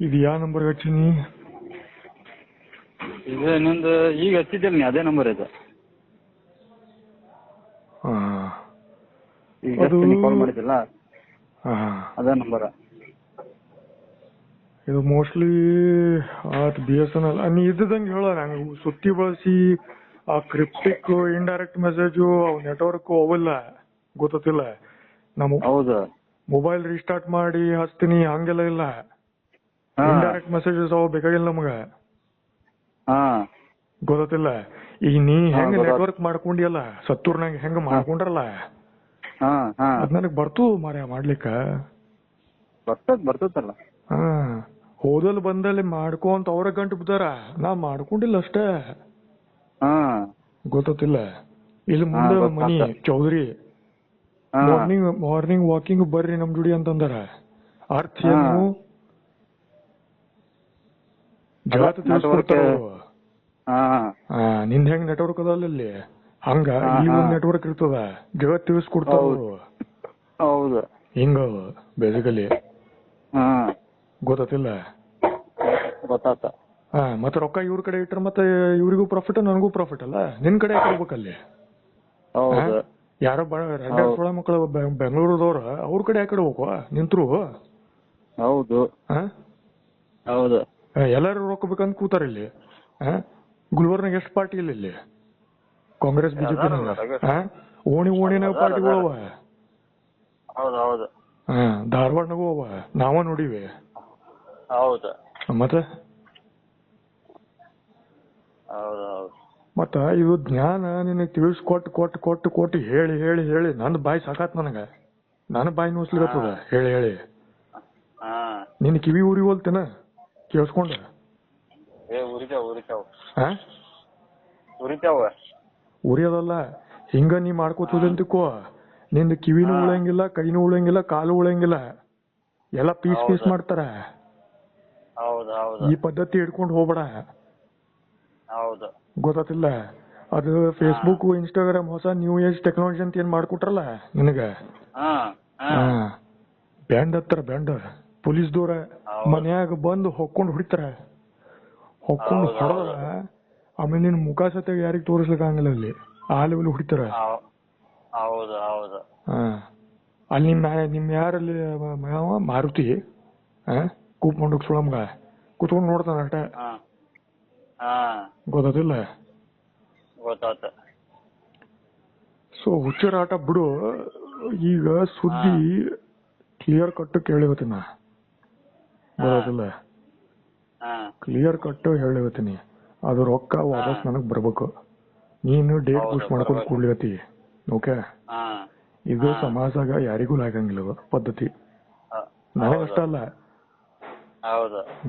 ಇದು ಯಾವ ನಂಬರ್ ಹಚ್ಚೀನಿ? ಇದು ನಿಂದು ಈಗ ಹಚ್ಚಿದ್ದಿಲ್ಲ ನೀ ಅದೇ ನಂಬರ್ ಇದು. ಹಾಂ, ಈಗ ಅದು ಕಾಲ್ ಮಾಡಿದ್ದಿಲ್ಲ ಹಾಂ, ಅದೇ ನಂಬರ. ಇದು ಮೋಸ್ಟ್ಲಿ ಆತ್ BSNL. ನೀ ಇದ್ದಂಗೆ ಹೇಳ ನಂಗೆ ಸುತ್ತಿ ಬಳಸಿ ಆ ಕ್ರಿಪ್ಟಿಕ್ ಇಂಡೈರೆಕ್ಟ್ ಮೆಸೇಜು ನೆಟ್ವರ್ಕ್ ಅವೆಲ್ಲ ಗೊತ್ತಿಲ್ಲ. ನಮ್ಮ ಹೌದು ಮೊಬೈಲ್ ರೀಸ್ಟಾರ್ಟ್ ಮಾಡಿ ಹಚ್ತೀನಿ ಹಂಗೆಲ್ಲ ಇಲ್ಲ. ಇಂಡೈರೆಕ್ಟ್ ಮೆಸೇಜಸ್ ಅವು ಬೇಕಾಗಿಲ್ಲ ನಮಗ. ಗೊತ್ತಿಲ್ಲ. ಈಗ ನೀ ಹೆಂಗ ನೆಟ್ವರ್ಕ್ ಮಾಡ್ಕೊಂಡಿಯಲ್ಲ ಸತ್ತೂರ್ನಾಗ ಹೆಂಗ ಮಾಡ್ಕೊಂಡ್ರಲ್ಲ ಅದ್ ನನಗ್ ಬರ್ತು ಮಾರ್ಯ ಮಾಡ್ಲಿಕ್ಕ. ಬರ್ತದಲ್ಲ. ಹೋದಲ್ಲಿ ಬಂದಲ್ಲಿ ಮಾಡ್ಕೊಂತ ಅವ್ರ ಗಂಟು ಬಿದ್ದಾರ, ನಾ ಮಾಡ್ಕೊಂಡಿಲ್ಲ ಅಷ್ಟೇ. ಗೊತ್ತಿಲ್ಲ. ಇಲ್ಲಿ ಮುಂದೆ ಮನಿ ಚೌಧರಿ ಮಾರ್ನಿಂಗ್ ವಾಕಿಂಗ್ ಬರ್ರಿ ನಮ್ ಜುಡಿ ಅಂತಂದಾರ. ಅರ್ಥ ಏನು? ಜಗತ್ ತಿಳಿಸ್ಕೊಡ್ತಾರ ಅವರು. ನಿಂದ ಹೆಂಗ್ ನೆಟ್ವರ್ಕ್ ಅದಲ್ಲ ಹಂಗ ಇಲ್ಲಿ ಒಂದ್ ನೆಟ್ವರ್ಕ್ ಇರ್ತದ, ಜಗತ್ ತಿಳಿಸ್ಕೊಡ್ತಾರ ಅವರು. ಹೌದು ಹಿಂಗ ಬೇಸಿಕಲಿ. ಗೊತ್ತಿಲ್ಲ. ಗೊತ್ತಾತ. ಮತ್ತೆ ರೊಕ್ಕ ಇವ್ರ ಕಡೆ ಇಟ್ರ ಮತ್ತೆ ಇವ್ರಿಗೂ ಪ್ರಾಫಿಟ್ ನನಗೂ ಪ್ರಾಫಿಟ್ ಅಲ್ಲ. ನಿನ್ ಕಡೆ ಇರ್ಬೇಕಲ್ಲಿ. ಯಾರೋ ಎರಡೆರಡು ಸೊಳ ಮಕ್ಕಳು ಬೆಂಗಳೂರದವ್ರ ಅವ್ರ ಕಡೆ ಯಾಕಡೆ ಹೋಗು ನಿಂತ್ರು. ಹೌದು ಹೌದು. ಎಲ್ಲಾರು ರೊಕ್ಕ ಬೇಕಂತ ಕೂತಾರ ಇಲ್ಲಿ. ಗುಲ್ಬರ್ನಾಗ ಎಷ್ಟು ಪಾರ್ಟಿ ಇಲ್ಲ ಇಲ್ಲಿ? ಕಾಂಗ್ರೆಸ್ ಬಿಜೆಪಿ ಓಣಿನಾಗ ಪಾರ್ಟಿಗಳು ಅವ. ಹೌದು. ಧಾರವಾಡನಾಗೂ ಅವ, ನಾವ ನೋಡಿವಿ. ಹೌದು. ಮತ್ತೆ ಮತ್ತ ಇದು ಜ್ಞಾನ ನಿನಗೆ ತಿಳಿಸ್ಕೊಟ್ಟು ಹೇಳಿ ನಂದು ಬಾಯಿ ಸಾಕಾತ್ ನನಗ. ನಾನು ಬಾಯಿ ನೋಸ್ಲಿಕತ್ತದ ಹೇಳಿ. ನಿನ್ ಕಿವಿ ಊರಿ ಹೋಲ್ತೇನ ಕೇಳಿಸ್ಕೊಂಡ? ಉರಿಯೋದಲ್ಲ, ಹಿಂಗ ನೀ ಮಾಡ್ಕೋತದಂತಿಕೋ ನಿಂದ ಕಿವಿನೂ ಉಳಂಗಿಲ್ಲ, ಕೈನೂ ಉಳಂಗಿಲ್ಲ, ಕಾಲು ಉಳಂಗಿಲ್ಲ, ಎಲ್ಲ ಪೀಸ್ ಮಾಡ್ತಾರ. ಈ ಪದ್ಧತಿ ಹಿಡ್ಕೊಂಡು ಹೋಗ್ಬೇಡ. ಗೊತ್ತಿಲ್ಲ. ಅದು ಫೇಸ್ಬುಕ್ ಇನ್ಸ್ಟಾಗ್ರಾಮ್ ಹೊಸ ನ್ಯೂ ಏಜ್ ಟೆಕ್ನಾಲಜಿ ಅಂತ ಏನ್ ಮಾಡ್ಕೊಟ್ರಲ್ಲ ನಿನಗ, ಬ್ಯಾಂಡ್ ಹತ್ತಾರ. ಬ್ಯಾಂಡ್ ಪೊಲೀಸ್ ದೂರ ಮನ್ಯಾಗ ಬಂದು ಹೊಕ್ಕೊಂಡು ಹೊಡಿತಾರ. ಹೊಕ್ಕೊಂಡು ಹೊಡೆದ್ರ ಆಮೇಲೆ ನಿನ್ ಮುಖ ಸತ್ಯಾಗ ಯಾರಿಗ್ ತೋರಿಸ್ಲಿಕ್ಕೆ ಆಗಂಗಿಲ್ಲ. ಅಲ್ಲಿ ಆ ಲೆವೆಲ್ ಹೊಡಿತಾರ. ಅಲ್ಲಿ ನಿಮ್ ಯಾರಲ್ಲಿ ಮಾರುತಿ ಕೂತ್ಕೊಂಡು ಸುಳಮ್ಗ ಕೂತ್ಕೊಂಡು ನೋಡ್ತಾನ ಅಷ್ಟ. ಗೊತ್ತಿಲ್ಲ. ಸೊ ಹುಚ್ಚರ ಆಟ ಬಿಡು. ಈಗ ಸುದ್ದಿ ಕ್ಲಿಯರ್ ಕಟ್ ಕೇಳಿವತ್ತೀನಿ. ಗೊತ್ತಿಲ್ಲ. ಕ್ಲಿಯರ್ ಕಟ್ ಹೇಳಿವತ್ತೀನಿ. ಅದು ರೊಕ್ಕ ವಾಪಸ್ ನನಗ್ ಬರ್ಬೇಕು. ನೀನು ಡೇಟ್ ಪುಷ್ ಮಾಡ್ಕೊಂಡು ಕೂಡ್ಲಿಗತ್ತಿ. ಓಕೆ, ಇದು ಸಮಾಜಾಗ ಯಾರಿಗೂ ಆಗಂಗಿಲ್ಲ ಪದ್ಧತಿ. ನನಗಷ್ಟ ಅಲ್ಲ.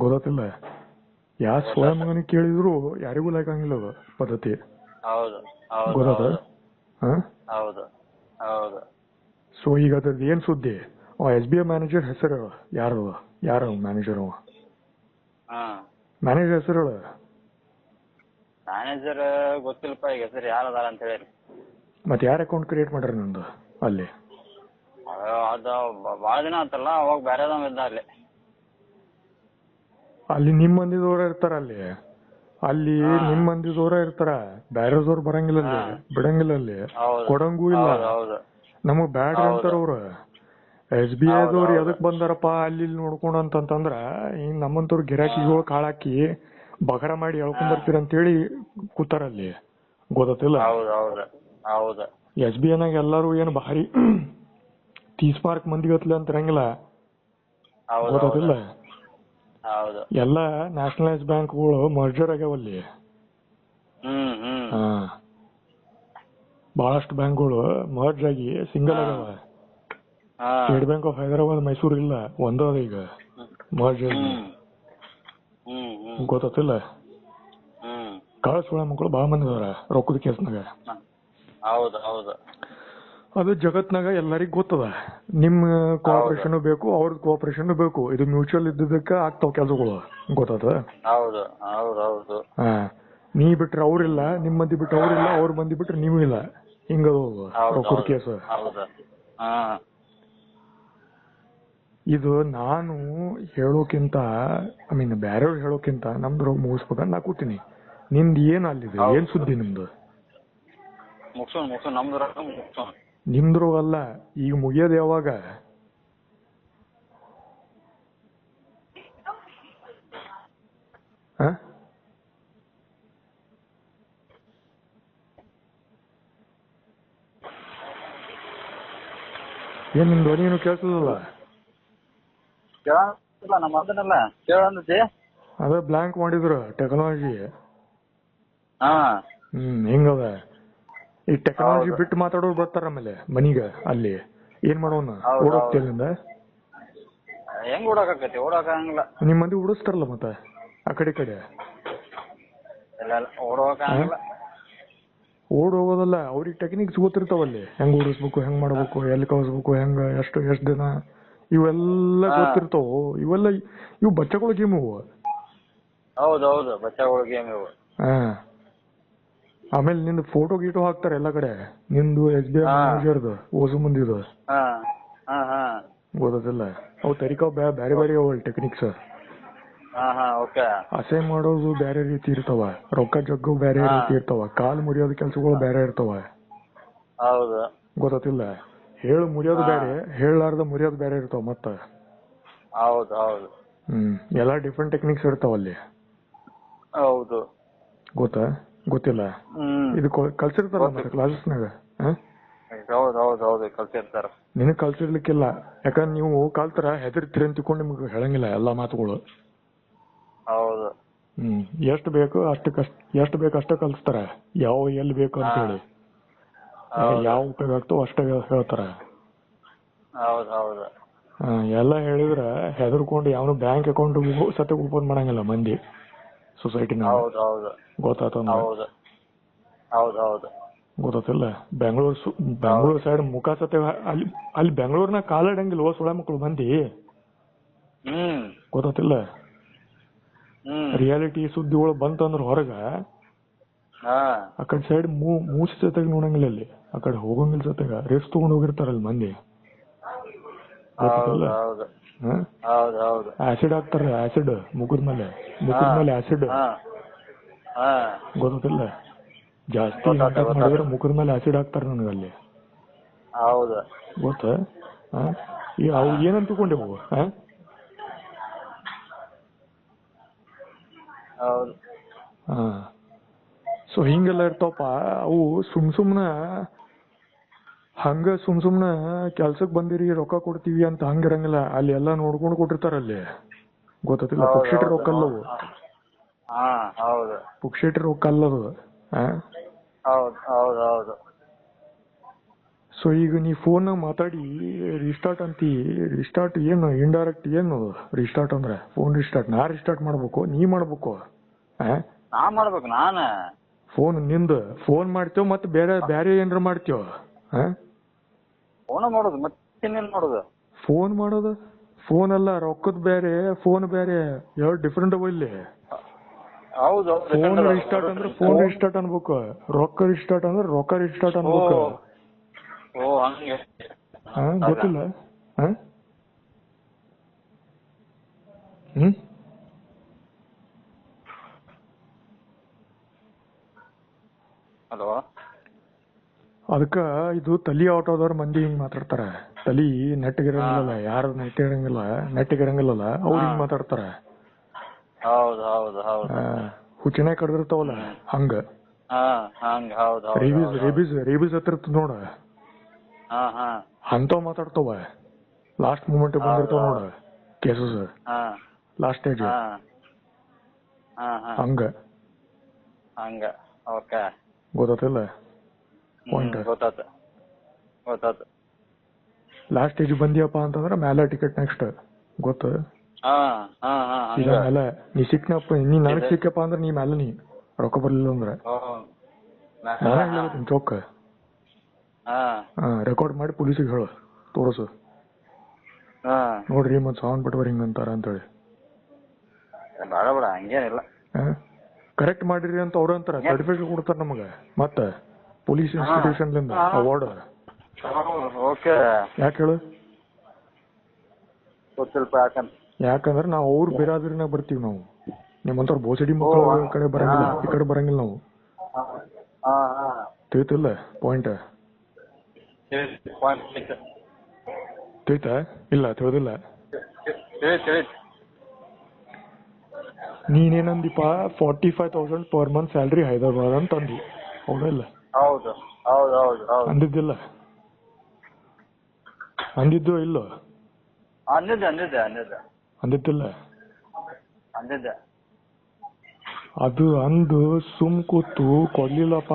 ಗೊತ್ತಿಲ್ಲ. ಯಾ ಸ್ವಯಂ ಮಗನಿಗೆ ಕೇಳಿದ್ರು ಯಾರಿಗೂ ಆಗಂಗಿಲ್ಲ ಪದ್ಧತಿ. ಗೊತ್ತಾತ? ಸೊ ಈಗ ಅದ್ರದ್ದು ಏನ್ ಸುದ್ದಿ? SBI ಮ್ಯಾನೇಜರ್ ಹೆಸರು ಯಾರು ಮ್ಯಾನೇಜರ್? ಮ್ಯಾನೇಜರ್ ಹೆಸರು ಮ್ಯಾನೇಜರ್ ಗೊತ್ತಿಲ್ಲಪ್ಪ ಈಗ ಹೆಸರು ಯಾರದಾರ ಅಂತ ಹೇಳಿ. ಮತ್ತೆ ಯಾರ ಅಕೌಂಟ್ ಕ್ರಿಯೇಟ್ ಮಾಡ್ಯಾರ ನಂದು ಅಲ್ಲಿ? ಅದು ಬಾಳ ದಿನ ಆತಲ್ಲ, ಅವಾಗ ಬೇರೆದವ ಇದ್ದ ಅಲ್ಲಿ ನಿಮ್ ಮಂದಿದವ್ರ ಇರ್ತಾರ. ಅಲ್ಲಿ ನಿಮ್ ಮಂದಿದವ್ರ ಇರ್ತಾರ. ಬ್ಯಾರೆದವ್ರು ಬರಂಗಿಲ್ಲ ಅಲ್ಲಿ, ಬಿಡಂಗಿಲ್ಲ ಅಲ್ಲಿ, ಕೊಡಂಗೂ ಇಲ್ಲ. ನಮಗ್ ಬ್ಯಾಡ್ರಿ ಅಂತಾರ ಅವ್ರು. SBI ದವ್ರು ಎದಕ್ ಬಂದಾರಪ್ಪ ಅಲ್ಲಿ ನೋಡ್ಕೊಂಡ್ ಅಂತಂದ್ರ ಹಿಂಗ್ ನಮ್ಮಂತವ್ರು ಗಿರಾಕಿಗಳು ಕಾಳಾಕಿ ಬಗರ ಮಾಡಿ ಹೇಳ್ಕೊಂಡ್ ಬರ್ತೀರ ಅಂತೇಳಿ ಕೂತಾರ ಅಲ್ಲಿ. ಗೊತ್ತಿಲ್ಲ. SBI ನಾಗ ಎಲ್ಲಾರು ಏನ್ ಭಾರಿ 30 ಮಾರ್ಕ್ ಮಂದಿಗತ್ಲೆ ಅಂತ ಇರಂಗಿಲ್ಲ. ಗೊತ್ತಿಲ್ಲ. ಎಲ್ಲ ನ್ಯಾಷನಲೈಸ್ ಬ್ಯಾಂಕ್ಗಳು ಮರ್ಜರ್ ಆಗ್ಯಾವಲ್ಲಿ. ಬಹಳಷ್ಟು ಬ್ಯಾಂಕ್ಗಳು ಮರ್ಜ್ ಆಗಿ ಸಿಂಗಲ್ ಆಗ್ಯಾವ. State bank of Hyderabad Mysuru ಇಲ್ಲ, ಒಂದ ಅದ ಈಗ ಮರ್ಜ್ ಆಗಿ. ಗೊತ್ತಿಲ್ಲ. ಕಳ್ಸುಳ ಮಕ್ಕಳು ಬಹಳ ಮಂದಿ ಅದಾರ ರೊಕ್ಕದ ಕೇಸ್ನಾಗ. ಅದು ಜಗತ್ನಾಗ ಎಲ್ಲರಿಗೂ ಗೊತ್ತದ. ನಿಮ್ ಕೋಆಪರೇಷನ್ ಬೇಕು, ಅವ್ರದ್ ಕೋಆಪರೇಷನ್ ಬೇಕು. ಇದು ಮ್ಯೂಚುವಲ್ ಇದ್ದದಕ್ಕ ಆಗ್ತಾವ ಕೆಲಸಗಳು. ಗೊತ್ತಾದ? ನೀ ಬಿಟ್ರೆ ಅವ್ರಿಲ್ಲ, ನಿಮ್ ಮಂದಿ ಬಿಟ್ರೆ ಅವ್ರಿಲ್ಲ, ಅವ್ರ ಮಂದಿ ಬಿಟ್ರೆ ನೀವು ಇಲ್ಲ. ಹಿಂಗ ರೊಕ್ಕದ ಕೇಸ. ಇದು ನಾನು ಹೇಳೋಕ್ಕಿಂತ ಐ ಮೀನ್ ಬೇರೆಯವ್ರು ಹೇಳೋಕ್ಕಿಂತ ನಮ್ದು ಮುಗಿಸ್ಬೇಕಂತ ನಾ ಕೂತೀನಿ. ನಿಮ್ದು ಏನ್ ಅಲ್ಲಿದೆ, ಏನ್ ಸುದ್ದಿ ನಿಮ್ದು? ನಿಮ್ದ್ರು ಅಲ್ಲ, ಈಗ ಮುಗಿಯೋದು ಯಾವಾಗ? ಏನ್ ನಿಮ್ ಧ್ವನಿ ಏನು ಕೇಳಿಸಲ್ಲ? ಅದ ಬ್ಲಾಂಕ್ ಮಾಡಿದ್ರು ಟೆಕ್ನಾಲಜಿ. ಹೆಂಗದ ಈ ಟೆಕ್ನಾಲಜಿ ಬಿಟ್ಟು ಮಾತಾಡೋರು ಬರ್ತಾರ ಆಮೇಲೆ ಮನೀಗ. ಅಲ್ಲಿ ಏನ್ ಮಾಡೋಣ, ಓಡೋಗ್ತಿಲ್ಲಿಂದ ಹೆಂಗ್ ಓಡಾಕತ್ತಿ? ಓಡಾಕಂಗಿಲ್ಲ. ನಿಮ್ ಮಂದಿ ಉಡಿಸ್ತಾರಲ್ಲ ಮತ್ತೆ ಆ ಕಡೆ ಕಡೆ. ಓಡ್ ಹೋಗೋದಲ್ಲ, ಅವ್ರಿಗೆ ಟೆಕ್ನಿಕ್ಸ್ ಗೊತ್ತಿರ್ತಾವಲ್ಲಿ. ಹೆಂಗ್ ಓಡಿಸ್ಬೇಕು, ಹೆಂಗ್ ಮಾಡ್ಬೇಕು, ಎಲ್ಲಿ ಕಳಿಸ್ಬೇಕು, ಹೆಂಗ ಎಷ್ಟ್ ದಿನ, ಇವೆಲ್ಲ ಗೊತ್ತಿರ್ತಾವ. ಇವು ಬಚ್ಚಗಳ ಗೇಮ್ ಇವು. ಹೌದೌದು, ಬಚ್ಚಗಳ ಗೇಮ್ ಇವು. ಆಮೇಲೆ ನಿಂದು ಫೋಟೋ ಗೀಟೋ ಹಾಕ್ತಾರೆ ಎಲ್ಲ ಕಡೆ. ನಿಂದು SBI ಮ್ಯಾನೇಜರ್ದು ಓಸು ಮಂದಿದು ಗೊತ್ತಿಲ್ಲ. ಅವು ತರಿಕಾವ್ ಬ್ಯಾರೆ ಬ್ಯಾರೆ ಅವಲ್ ಟೆಕ್ನಿಕ್ಸ್. ಅಸಹ್ಯ ಮಾಡೋದು ಬ್ಯಾರೆ ರೀತಿ ಇರ್ತಾವ, ರೊಕ್ಕ ಜಗ್ಗು ಬ್ಯಾರೆ ರೀತಿ ಇರ್ತಾವ, ಕಾಲ್ ಮುರಿಯೋದು ಕೆಲ್ಸಗಳು ಬ್ಯಾರೆ ಇರ್ತಾವ. ಗೊತ್ತಿಲ್ಲ. ಹೇಳು ಮುರಿಯೋದು ಬ್ಯಾರೆ, ಹೇಳಲಾರ್ದ ಮುರಿಯೋದು ಬ್ಯಾರೆ ಇರ್ತಾವ ಮತ್ತ. ಎಲ್ಲಾ ಡಿಫ್ರೆಂಟ್ ಟೆಕ್ನಿಕ್ಸ್ ಇರ್ತಾವ ಅಲ್ಲಿ. ಗೊತ್ತಿಲ್ಲ. ಇದು ಕಲ್ಸಿರ್ತಾರ ಕ್ಲಾಸಸ್ನಾಗ. ನಿನಗ್ ಕಲ್ಸಿರ್ಲಿಕ್ಕಿಲ್ಲ, ಯಾಕಂದ್ರೆ ನೀವು ಕಲ್ತರ ಹೆದರ್ತೀರಿ ಅಂತ ತಿಳ್ಕೊಂಡು ನಿಮ್ಗೆ ಹೇಳಂಗಿಲ್ಲ ಎಲ್ಲಾ ಮಾತುಗಳು. ಎಷ್ಟು ಬೇಕು ಅಷ್ಟ ಕಲ್ಸ್ತಾರ, ಯಾವ ಎಲ್ಲಿ ಬೇಕು ಅಂತ ಹೇಳಿ. ಯಾವ ಉಪಯೋಗ ಆಗ್ತಾವ ಅಷ್ಟೇ ಹೇಳ್ತಾರ. ಎಲ್ಲ ಹೇಳಿದ್ರ ಹೆದರ್ಕೊಂಡು ಯಾವನು ಬ್ಯಾಂಕ್ ಅಕೌಂಟ್ ಸತ್ಯ ಓಪನ್ ಮಾಡಂಗಿಲ್ಲ ಮಂದಿ ಸೊಸೈಟಿನ. ಗೊತ್ತಿಲ್ಲ. ಬೆಂಗಳೂರು ಸೈಡ್ ಮುಖ ಸತ್ಯ ಅಲ್ಲಿ ಬೆಂಗಳೂರಿನ ಕಾಲಿಡಂಗಿಲ್ವ ಸುಳ ಮಕ್ಕಳು ಮಂದಿ. ಗೊತ್ತಿಲ್ಲ. ರಿಯಾಲಿಟಿ ಸುದ್ದಿಗಳು ಬಂತಂದ್ರ ಹೊರಗ ಆ ಕಡೆ ಸೈಡ್ ಮೂಸಿ ಸತ್ಯಾಗ ನೋಡಂಗಿಲ್ಲ. ಅಲ್ಲಿ ಆ ಕಡೆ ಹೋಗಂಗಿಲ್ಲ ಸತ್ಯಾಗ. ರೇಸ್ ತಗೊಂಡ್ ಹೋಗಿರ್ತಾರಲ್ಲ ಮಂದಿ. ಆಸಿಡ್ ಹಾಕ್ತಾರ, ಆಸಿಡ್ ಮುಖದ ಮೇಲೆ ಆಸಿಡ್. ಗೊತ್ತಿಲ್ಲ. ಜಾಸ್ತಿ ಮಾಡಿದ್ರೆ ಮುಖದ ಮೇಲೆ ಆಸಿಡ್ ಹಾಕ್ತಾರ ನನಗಲ್ಲಿ. ಗೊತ್ತ? ಅವು ಏನಂತ ತಿಳ್ಕೊಂಡೆವು? ಸೊ ಹಿಂಗೆಲ್ಲ ಇರ್ತಾವಪ್ಪ ಅವು. ಸುಮ್ನ ಕೆಲ್ಸಕ್ ಬಂದಿರಿ ರೊಕ್ಕ ಕೊಡ್ತೀವಿ ಅಂತ ಹಂಗಿರಂಗಿಲ್ಲ. ಅಲ್ಲಿ ಎಲ್ಲಾ ನೋಡ್ಕೊಂಡು ಕೊಟ್ಟಿರ್ತಾರ ಅಲ್ಲಿ. ಗೊತ್ತಿಲ್ಲ. ಪುಕ್ಷೇಟಿ ರೊಕ್ಕ ಅಲ್ಲವು. ಪುಕ್ಷೇಟಿ ರೊಕ್ಕ ಅಲ್ಲದು. ಸೊ ಈಗ ನೀ ಫೋನ್ ಮಾತಾಡಿ ರಿಸ್ಟಾರ್ಟ್ ಅಂತಿ. ರಿಸ್ಟಾರ್ಟ್ ಏನು ಇಂಡೈರೆಕ್ಟ್ ಏನು ರಿಸ್ಟಾರ್ಟ್ ಅಂದ್ರೆ? ಫೋನ್ ರಿಸ್ಟಾರ್ಟ್ ನಾ ರಿಸ್ಟಾರ್ಟ್ ಮಾಡ್ಬೇಕು, ನೀ ಮಾಡ್ಬೇಕು? ಫೋನ್ ನಿಂದ ಫೋನ್ ಮಾಡ್ತೇವ್ ಮತ್ತೆ ಬೇರೆ ಏನಾರ ಮಾಡ್ತೇವ? ಫೋನ್ ಮಾಡೋದು ಫೋನ್ ಅಲ್ಲ, ರೊಕ್ಕದ ಬೇರೆ ಫೋನ್ ಬೇರೆ, ಎರಡು ಡಿಫ್ರೆಂಟ್ ಅವ ಇಲ್ಲಿ. ಫೋನ್ ರಿಸ್ಟಾರ್ಟ್ ಅಂದ್ರೆ ಫೋನ್ ರಿಸ್ಟಾರ್ಟ್ ಅನ್ಬೇಕು, ರೊಕ್ಕ ರಿಸ್ಟಾರ್ಟ್ ಅಂದ್ರೆ ರೊಕ್ಕ ರಿಸ್ಟಾರ್ಟ್ ಅನ್ಬೇಕು. ಗೊತ್ತಿಲ್ಲ? ಅದಕ್ಕ ಇದು ತಲಿ ಔಟ್ ಆದವ್ರ ಮಂದಿ ಹಿಂಗ್ ಮಾತಾಡ್ತಾರ. ತಲಿ ನೆಟ್ಟಗಿರಂಗಿಲ್ಲ, ಯಾರು ನೆಟ್ಟಗಿರಂಗಿಲ್ಲಲ್ಲ ಅವ್ರು ಹಿಂಗ್ ಮಾತಾಡ್ತಾರ. ಹುಚ್ಚಿನ ಕಡ್ದಿರ್ತಾವಲ್ಲ ಹಂಗ. ರೇಬೀಸ್ ಹತ್ತಿರ್ತದ ನೋಡ, ಅಂತವ್ ಮಾತಾಡ್ತಾವ. ಲಾಸ್ಟ್ ಮೂಮೆಂಟ್ ಬಂದಿರ್ತಾವ ನೋಡ ಕೇಸಸ್, ಲಾಸ್ಟ್ ಸ್ಟೇಜ್ ಹಂಗ. ಗೊತ್ತಿಲ್ಲ? ಲಾಸ್ಟ್ ಸ್ಟೇಜ್ ಬಂದಿಯಪ್ಪ ಅಂತಂದ್ರ ಮ್ಯಾಲ ಟಿಕೆಟ್ ನೆಕ್ಸ್ಟ್. ಗೊತ್ತ? ಮೇಲೆ ನೀ ಸಿಕ್ನಪ್ಪ, ನೀ ನನಗ್ ಸಿಕ್ಕಪ್ಪ ಅಂದ್ರ ನೀ ಮ್ಯಾಲ, ನೀ ರೊಕ್ಕ ಬರ್ಲಿಲ್ಲ ಅಂದ್ರ ನಾನೇ ಹೇಳ್ತೀನಿ ಚೌಕ. ರೆಕಾರ್ಡ್ ಮಾಡಿ ಪೊಲೀಸಿಗೆ ಹೇಳು, ತೋರಿಸು, ನೋಡ್ರಿ ಮತ್ ಸೌಂಡ್ ಬಿಟ್ವರ್ ಹಿಂಗಂತಾರ ಅಂತೇಳಿ. ಕರೆಕ್ಟ್ ಮಾಡಿರಿ ಅಂತ ಅವ್ರ ಅಂತಾರ, ಸರ್ಟಿಫಿಕೇಟ್ ಕೊಡ್ತಾರ ನಮಗ. ಮತ್ತ ಪೊಲೀಸ್ ಇನ್ಸ್ಟಿಟ್ಯೂಷನ್ ಅವಾರ್ಡ್. ಯಾಕೆ ಹೇಳು? ಗೊತ್ತಿಲ್ಪ ಯಾಕಂತ. ಯಾಕಂದ್ರೆ ನಾವು ಅವ್ರ ಬಿರಾದರಿನಾಗ ಬರ್ತೀವಿ ನಾವು. ನಿಮ್ಮಂತವ್ರ ಬೋಸಡಿ ಮಕ್ಕಳ ಕಡೆ ಬರಂಗಿಲ್ಲ, ಈ ಕಡೆ ಬರಂಗಿಲ್ಲ ನಾವು. ತಿಳಿತಿಲ್ಲ ಪಾಯಿಂಟ್? ತಿಳಿತಾ? ಇಲ್ಲ ತಿಳಿದಿಲ್ಲ. ನೀನೇನಂದಿಪ್ಪ 45,000 ಪರ್ ಮಂತ್ ಸ್ಯಾಲ್ರಿ ಹೈದರಾಬಾದ್ ಅಂತ ಅಂದಿ, ಹೌದಾ ಇಲ್ಲ? ಹೌದು ಹೌದು ಹೌದು ಹೌದು. ಅಂದಿದ್ದಿಲ್ಲ? ಅಂದಿದ್ದು ಇಲ್ಲೋ? ಅಂದಿದ್ದೆ ಅಂದಿದ್ದೆ ಅಂದಿದ್ದೆ. ಅಂದಿದ್ದಿಲ್ಲ? ಅಂದಿದ್ದೆ. ಅದು ಅಂದು ಸುಮ್ ಕೂತು ಕೊಡ್ಲಿಲ್ಲಪ್ಪ,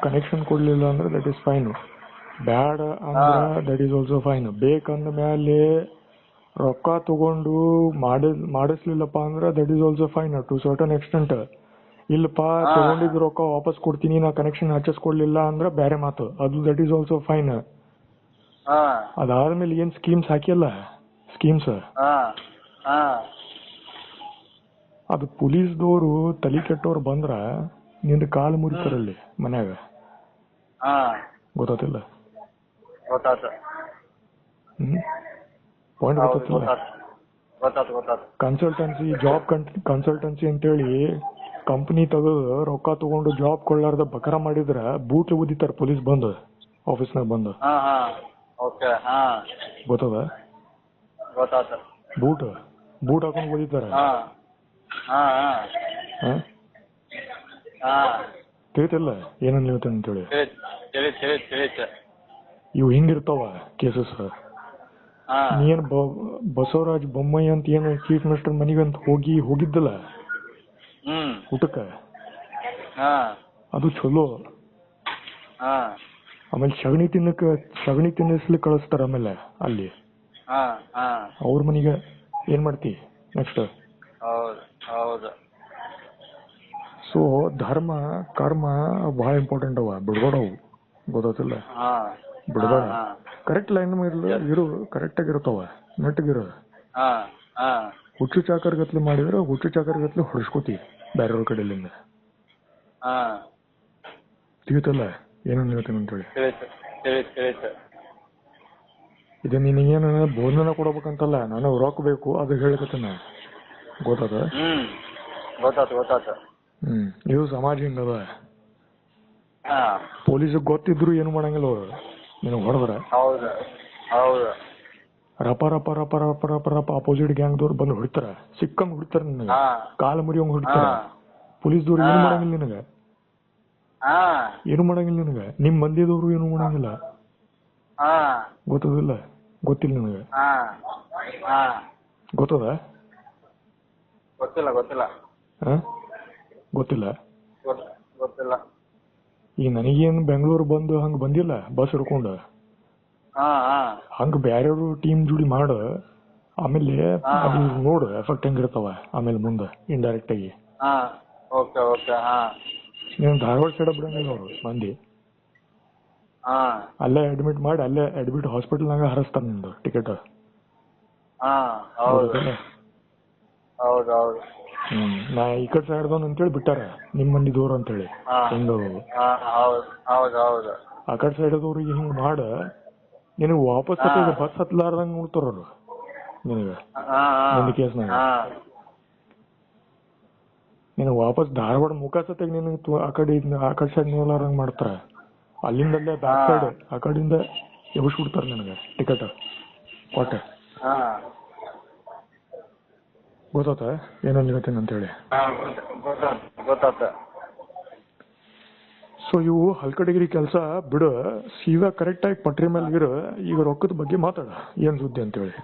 ಕನೆಕ್ಷನ್ ಕೊಡ್ಲಿಲ್ಲ ಅಂದ್ರೆ ದಟ್ ಇಸ್ ಫೈನ್. ಬ್ಯಾಡ ಅಂದ್ರ ದಟ್ ಈಸ್ ಆಲ್ಸೋ ಫೈನ್. ಬೇಕಂದ ಮೇಲೆ ರೊಕ್ಕ ತಗೊಂಡು ಮಾಡಿಸ್ಲಿಲ್ಲಪ್ಪ ಅಂದ್ರೆ that is also fine to certain extent. ಇಲ್ಲಪ್ಪ ತಗೊಂಡಿದ್ ರೊಕ್ಕ ವಾಪಸ್ ಕೊಡ್ತೀನಿ, ನಾ ಕನೆಕ್ಷನ್ ಹಚ್ಚಿಸ್ಕೊಡ್ಲಿಲ್ಲ ಅಂದ್ರೆ ಬೇರೆ ಮಾತು, ಅದು ದಟ್ ಈಸ್ ಆಲ್ಸೋ ಫೈನ್. ಅದಾದ್ಮೇಲೆ ಏನ್ ಸ್ಕೀಮ್ಸ್ ಹಾಕಿಯಲ್ಲ, ಸ್ಕೀಮ್ಸ್ ಅದು ಪೊಲೀಸ್ದವರು ತಲೆ ಕೆಟ್ಟವ್ರು ಬಂದ್ರ ನಿಂದ ಕಾಲು ಮುರಿತಾರಲ್ಲಿ ಮನ್ಯಾಗ. ಗೊತ್ತಾತಿಲ್ಲ? ಪಾಯಿಂಟ್ ಗೊತ್ತಾತಿಲ್ಲ? ಕನ್ಸಲ್ಟೆನ್ಸಿ, ಜಾಬ್ ಕನ್ಸಲ್ಟೆನ್ಸಿ ಅಂತೇಳಿ ಕಂಪನಿ ತೆಗೆದು ರೊಕ್ಕ ತಗೊಂಡು ಜಾಬ್ ಕೊಳ್ಳಾರ್ದ ಬಕರ ಮಾಡಿದ್ರ ಬೂಟ್ ಉದಿತಾರ ಪೊಲೀಸ್ ಬಂದು ಆಫೀಸ್ನಾಗ ಬಂದು. ಗೊತ್ತದ? ಬೂಟ್ ಹಾಕೊಂಡ್ ಓದಿತಾರ. ತಿಳಿತಿಲ್ಲ ಏನನ್ ಹೇಳ್ತೇನೆ ಅಂತೇಳಿ? ಇವು ಹಿಂಗಿರ್ತಾವ ಕೇಸಸ್. ನೀನ್ ಬಸವರಾಜ್ ಬೊಮ್ಮಾಯಿ ಅಂತ ಏನು ಚೀಫ್ ಮಿನಿಸ್ಟರ್ ಮನಿಗಂತ ಹೋಗಿದ್ದಲ್ಲ ಊಟಕ್ಕ, ಅದು ಚಲೋ. ಆಮೇಲೆ ಸಗಣಿ ತಿನ್ನಿಸ್ಲಿಕ್ಕೆ ಕಳಿಸ್ತಾರ. ಆಮೇಲೆ ಅಲ್ಲಿ ಅವ್ರ ಮನಿಗೆ ಏನ್ ಮಾಡ್ತಿ ನೆಕ್ಸ್ಟ್? ಸೊ ಧರ್ಮ ಕರ್ಮ ಬಹಳ ಇಂಪಾರ್ಟೆಂಟ್ ಅವ, ಬಿಡ್ಬೇಡವು. ಗೊತ್ತಾತಿಲ್ಲ? ಬಿಡ್ಬೇಡ. ಕರೆಕ್ಟ್ ಲೈನ್ ಇರು, ಕರೆಕ್ಟ್ ಆಗಿರ್ತಾವ, ನೆಟ್ಟಗಿರು. ಹುಚ್ಚು ಚಾಕರ್ ಗತ್ಲೆ ಮಾಡಿದ್ರೆ ಹುಚ್ಚು ಚಾಕರ್ ಗತ್ಲೆ ಹೊಡ್ಸ್ಕೋತಿ ಬೇರೆಯವ್ರ ಕಡೆಯಿಂದ. ತಿಳಿತಲ್ಲ ಏನನ್ ಹೇಳ್ತೇನೆ ಅಂತೇಳಿ? ಇದು ನಿನಗೇನು ಬೋಧನ ಕೊಡ್ಬೇಕಂತಲ್ಲ, ನಾನು ರೊಕ್ಕ ಬೇಕು ಅದು ಹೇಳಕತ್ತೇನ. ಗೊತ್ತದ? ಇದು ಸಮಾಜ ಹಿಂಗದ. ಪೊಲೀಸ್ ಗೊತ್ತಿದ್ರು ಏನು ಮಾಡಂಗಿಲ್ಲ ಅವ್ರು ನಿನಗ್ ಹೊಡೆದ್ರ. ರಪ ರಪ ರಪ ರಪ ರಪ ರಪ ಅಪೋಸಿಟ್ ಗ್ಯಾಂಗ್ದವ್ರು ಬಂದು ಹೊಡಿತಾರ, ಸಿಕ್ಕಂಗ್ ಹೊಡಿತಾರ ನಿನಗ, ಕಾಲು ಮುರಿಯೋಂಗ್ ಹೊಡಿತಾರ. ಪೊಲೀಸ್ದವ್ರು ಏನು ಮಾಡಂಗಿಲ್ಲ ನಿನಗ, ಏನು ಮಾಡಂಗಿಲ್ಲ ನಿನಗ. ನಿಮ್ ಮಂದಿದವ್ರು ಏನು ಮಾಡಂಗಿಲ್ಲ. ಗೊತ್ತದಿಲ್ಲ? ಗೊತ್ತಿಲ್ಲ ನಿನಗ? ಗೊತ್ತದ? ಗೊತ್ತಿಲ್ಲ. ಈಗ ನನಗೇನು ಬೆಂಗಳೂರು ಬಂದು ಹಂಗ ಬಂದಿಲ್ಲ ಬಸ್ ಹಿಡ್ಕೊಂಡು, ಹಂಗ ಬ್ಯಾರೆಯವ್ರು ಟೀಮ್ ಜೋಡಿ ಮಾಡ. ಆಮೇಲೆ ಅದು ನೋಡು ಎಫೆಕ್ಟ್ ಹೆಂಗಿರ್ತಾವ ಆಮೇಲೆ ಮುಂದೆ ಇಂಡೈರೆಕ್ಟ್ ಆಗಿ. ನೀನ್ ಧಾರವಾಡ ಸೈಡ್ ಬಿಡಂಗಿಲ್ಲ ಅವ್ರು ಮಂದಿ. ಅಲ್ಲೇ ಅಡ್ಮಿಟ್ ಮಾಡಿ ಅಲ್ಲೇ ಅಡ್ಮಿಟ್ ಹಾಸ್ಪಿಟಲ್ನಾಗ ಹರಿಸ್ತಾರ ನಿಂದು ಟಿಕೆಟ್. ನಾ ಈ ಕಡೆ ಸೈಡ್ದವನ್ ಅಂತೇಳಿ ಬಿಟ್ಟಾರ, ನಿಮ್ ಮಂದಿ ದೂರ ಅಂತೇಳಿ. ಹೆಂಗದು ಆ ಕಡೆ ಸೈಡ್ದವ್ರಿಗೆ ಹಿಂಗ್ ಮಾಡ, ನಿನಗ್ ವಾಪಸ್ ಬಸ್ ಹತ್ಲಾರ್ದಂಗ ನೋಡ್ತಾರ ಅವ್ರು ನಿನಗ. ನಿಂದ ಕೇಸ್ನಾಗ ನಿನಗ್ ವಾಪಸ್ ಧಾರವಾಡ ಮುಖ ಸತ್ಯಾಗ ನಿನಗ್ ಆ ಕಡೆ ಸೈಡ್ ನೋಡ್ಲಾರಂಗ್ ಮಾಡ್ತಾರ. ಅಲ್ಲಿಂದಲ್ಲೇ ಬ್ಯಾಕ್ ಸೈಡ್ ಆ ಕಡೆಯಿಂದ ಎಬ್ಬಿಸ್ಬಿಡ್ತಾರ ನಿನಗ ಟಿಕೆಟ್ ಕೊಟ್ಟ. ಗೊತ್ತಾತ ಏನೊಂದು ಹೇಳ್ತೇನೆ ಅಂತೇಳಿ? ಸೊ ಇವು ಹಲ್ಕಡಿಗಿರಿ ಕೆಲಸ ಬಿಡು, ಸೀದಾ ಕರೆಕ್ಟ್ ಆಗಿ ಪಟ್ರಿ ಮೇಲೆ ಇರು. ಈಗ ರೊಕ್ಕದ ಬಗ್ಗೆ ಮಾತಾಡ, ಏನ್ ಸುದ್ದಿ ಅಂತೇಳಿ?